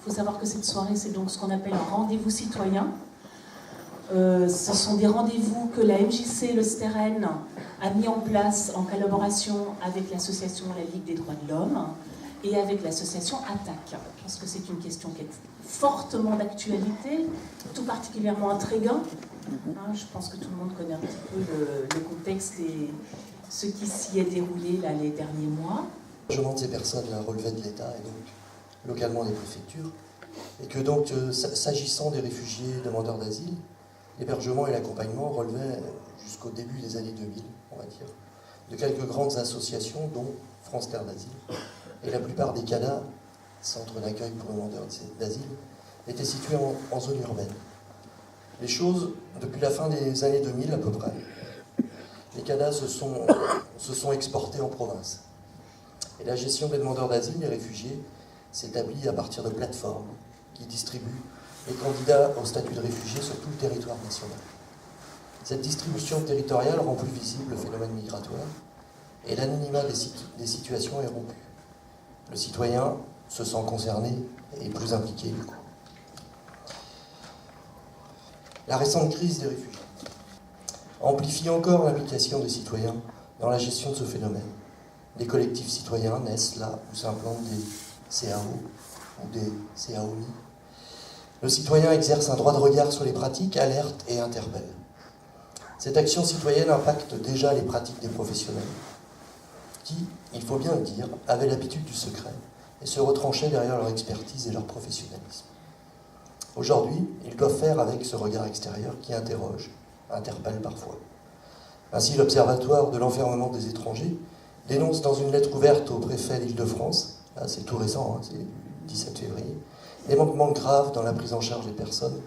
Il faut savoir que cette soirée, c'est donc ce qu'on appelle un rendez-vous citoyen. Ce sont des rendez-vous que la MJC, le STERN, a mis en place en collaboration avec l'association La Ligue des droits de l'homme et avec l'association ATTAC. Parce que c'est une question qui est fortement d'actualité, tout particulièrement intriguant. Je pense que tout le monde connaît un petit peu le contexte et ce qui s'y est déroulé là, les derniers mois. L'hébergement de ces personnes-là relevait de l'État et donc localement des préfectures. Et que donc, s'agissant des réfugiés demandeurs d'asile, l'hébergement et l'accompagnement relevaient jusqu'au début des années 2000, on va dire, de quelques grandes associations, dont France Terre d'Asile. Et la plupart des CADA, centres d'accueil pour demandeurs d'asile, étaient situés en zone urbaine. Les choses, depuis la fin des années 2000 à peu près, les CADA se sont exportés en province. Et la gestion des demandeurs d'asile, des réfugiés, s'établit à partir de plateformes qui distribuent les candidats au statut de réfugié sur tout le territoire national. Cette distribution territoriale rend plus visible le phénomène migratoire et l'anonymat des situations est rompu. Le citoyen se sent concerné et plus impliqué du coup. La récente crise des réfugiés amplifie encore l'implication des citoyens dans la gestion de ce phénomène. Des collectifs citoyens naissent là où s'implantent des CAO ou des CAOI. Le citoyen exerce un droit de regard sur les pratiques, alerte et interpelle. Cette action citoyenne impacte déjà les pratiques des professionnels qui, il faut bien le dire, avaient l'habitude du secret et se retranchaient derrière leur expertise et leur professionnalisme. Aujourd'hui, ils doivent faire avec ce regard extérieur qui interroge, interpelle parfois. Ainsi, l'Observatoire de l'enfermement des étrangers dénonce dans une lettre ouverte au préfet d'Île-de-France, là c'est tout récent, c'est du 17 février, les manquements graves dans la prise en charge des personnes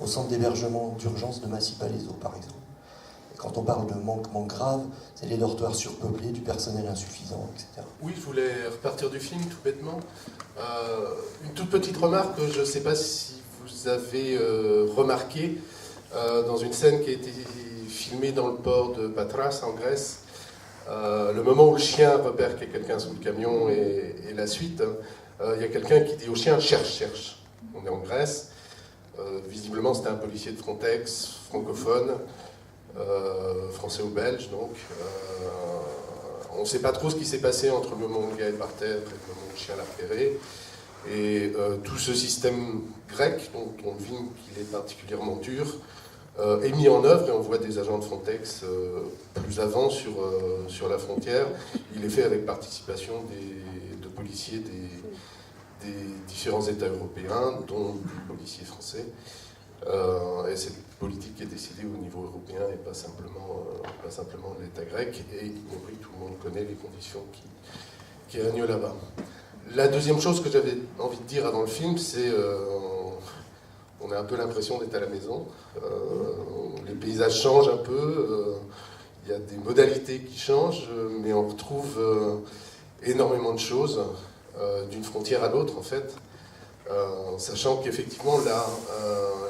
au centre d'hébergement d'urgence de Massy-Palaiseau, par exemple. Et quand on parle de manquements graves, c'est les dortoirs surpeuplés, du personnel insuffisant, etc. Oui, je voulais repartir du film tout bêtement. Une toute petite remarque que je ne sais pas si vous avez remarqué dans une scène qui a été filmée dans le port de Patras, en Grèce. Le moment où le chien repère qu'il y a quelqu'un sous le camion et la suite, il y a quelqu'un qui dit au chien « cherche, cherche ». On est en Grèce. Visiblement, c'était un policier de Frontex, francophone, français ou belge, donc. On ne sait pas trop ce qui s'est passé entre le moment où le gars est par terre et le moment où le chien l'a repéré. Et tout ce système grec, dont on devine qu'il est particulièrement dur, est mis en œuvre et on voit des agents de Frontex plus avant sur la frontière. Il est fait avec participation de policiers des différents États européens, dont des policiers français. Et cette politique est décidée au niveau européen et pas simplement de l'État grec, et y compris tout le monde connaît les conditions qui règnent là-bas. La deuxième chose que j'avais envie de dire avant le film, c'est on a un peu l'impression d'être à la maison. Les paysages changent un peu, il y a des modalités qui changent, mais on retrouve énormément de choses d'une frontière à l'autre en fait. Sachant qu'effectivement là,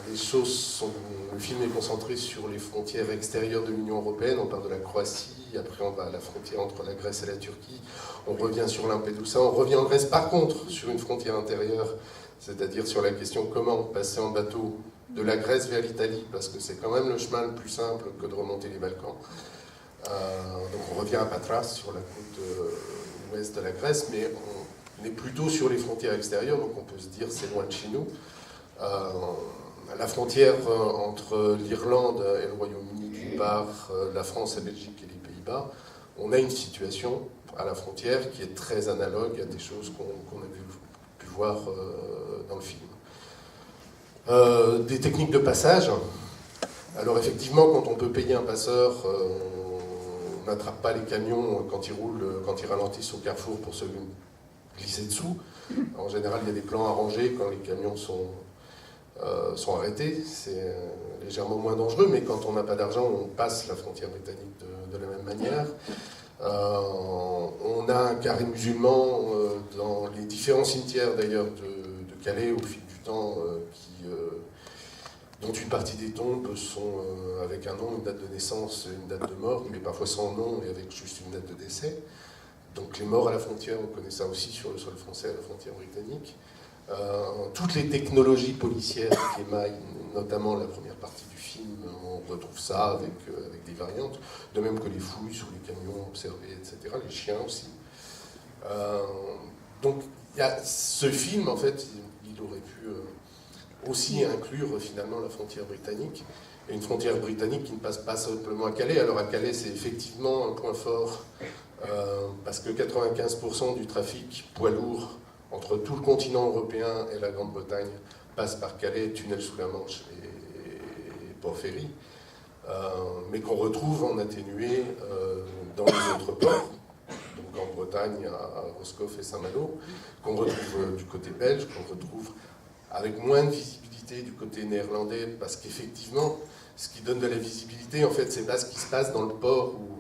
les choses sont. Le film est concentré sur les frontières extérieures de l'Union européenne. On part de la Croatie, après on va à la frontière entre la Grèce et la Turquie. On revient sur Lampedusa, on revient en Grèce. Par contre, sur une frontière intérieure, c'est-à-dire sur la question comment passer en bateau de la Grèce vers l'Italie, parce que c'est quand même le chemin le plus simple que de remonter les Balkans. Donc on revient à Patras, sur la côte ouest de la Grèce, mais on est plutôt sur les frontières extérieures, donc on peut se dire c'est loin de chez nous. La frontière entre l'Irlande et le Royaume-Uni d'une part, la France, la Belgique et les Pays-Bas, on a une situation à la frontière qui est très analogue à des choses qu'on avait pu voir dans le film. Des techniques de passage. Alors effectivement, quand on peut payer un passeur, on n'attrape pas les camions quand ils roulent, quand ils ralentissent au carrefour pour se glisser dessous. En général, il y a des plans arrangés quand les camions sont arrêtés. C'est légèrement moins dangereux, mais quand on n'a pas d'argent, on passe la frontière britannique de la même manière. On a un carré musulman dans les différents cimetières d'ailleurs de Calais au fil du temps, dont une partie des tombes sont avec un nom, une date de naissance, une date de mort, mais parfois sans nom et avec juste une date de décès. Donc les morts à la frontière, on connaît ça aussi sur le sol français à la frontière britannique. toutes les technologies policières qui émaillent, notamment la première partie du film, on retrouve ça avec des variantes, de même que les fouilles sur les camions observés, etc., les chiens aussi. Donc, ce film, en fait, il aurait pu aussi inclure finalement la frontière britannique, et une frontière britannique qui ne passe pas simplement à Calais. Alors à Calais, c'est effectivement un point fort, parce que 95% du trafic poids lourd entre tout le continent européen et la Grande-Bretagne passe par Calais, tunnel sous la Manche et port-ferry, mais qu'on retrouve en atténué dans les autres ports, donc en Bretagne, à Roscoff et Saint-Malo, qu'on retrouve du côté belge, qu'on retrouve avec moins de visibilité du côté néerlandais, parce qu'effectivement, ce qui donne de la visibilité, en fait, c'est pas ce qui se passe dans le port où,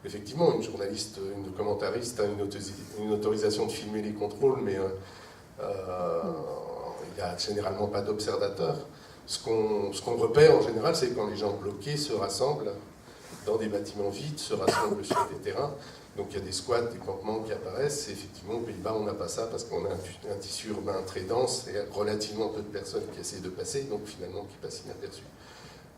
effectivement, une journaliste, une commentariste a une autorisation de filmer les contrôles, mais il n'y a généralement pas d'observateurs. Ce qu'on repère en général, c'est quand les gens bloqués se rassemblent dans des bâtiments vides, se rassemblent sur des terrains. Donc il y a des squats, des campements qui apparaissent. Et effectivement, aux Pays-Bas, on n'a pas ça parce qu'on a un tissu urbain très dense et relativement peu de personnes qui essaient de passer, donc finalement qui passent inaperçus.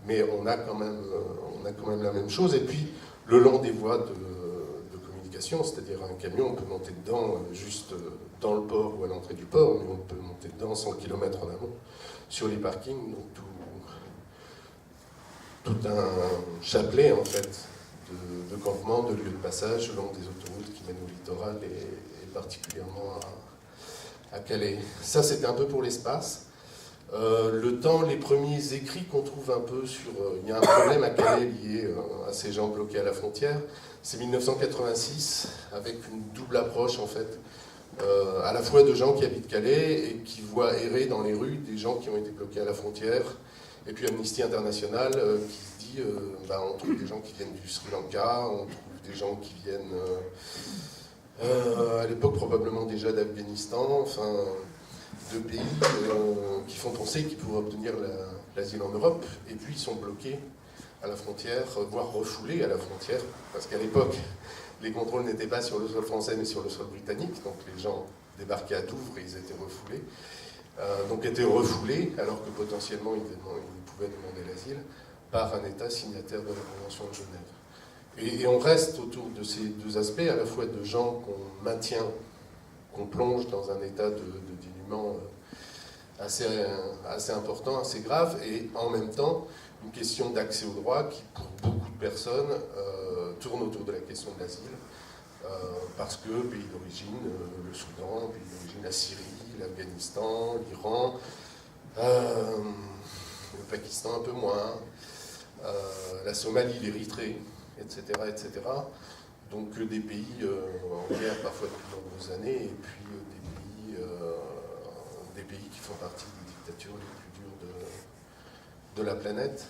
Mais on a quand même la même chose. Et puis, le long des voies de communication, c'est-à-dire un camion, on peut monter dedans juste dans le port ou à l'entrée du port, mais on peut monter dedans 100 km en amont sur les parkings, donc tout un chapelet en fait de campements, de lieux de passage le long des autoroutes qui mènent au littoral et particulièrement à Calais. Ça, c'était un peu pour l'espace. Le temps, les premiers écrits qu'on trouve un peu sur... il y a un problème à Calais lié à ces gens bloqués à la frontière. C'est 1986, avec une double approche en fait, à la fois de gens qui habitent Calais et qui voient errer dans les rues des gens qui ont été bloqués à la frontière, et puis Amnesty International qui se dit on trouve des gens qui viennent du Sri Lanka, on trouve des gens qui viennent à l'époque probablement déjà d'Afghanistan, enfin de pays qui font penser qu'ils pourraient obtenir l'asile en Europe, et puis ils sont bloqués à la frontière, voire refoulés à la frontière, parce qu'à l'époque les contrôles n'étaient pas sur le sol français mais sur le sol britannique, donc les gens débarquaient à Douvres et ils étaient refoulés. Donc étaient refoulés alors que potentiellement ils pouvaient demander l'asile par un État signataire de la Convention de Genève. Et on reste autour de ces deux aspects, à la fois de gens qu'on maintient, qu'on plonge dans un état de dénuement assez important, assez grave, et en même temps une question d'accès au droit qui, pour beaucoup de personnes, tourne autour de la question de l'asile, parce que pays d'origine, le Soudan, pays d'origine la Syrie, l'Afghanistan, l'Iran, le Pakistan un peu moins, la Somalie, l'Érythrée, etc., etc. Donc des pays en guerre parfois depuis de nombreuses années, et puis des pays qui font partie des dictatures les plus dures de la planète.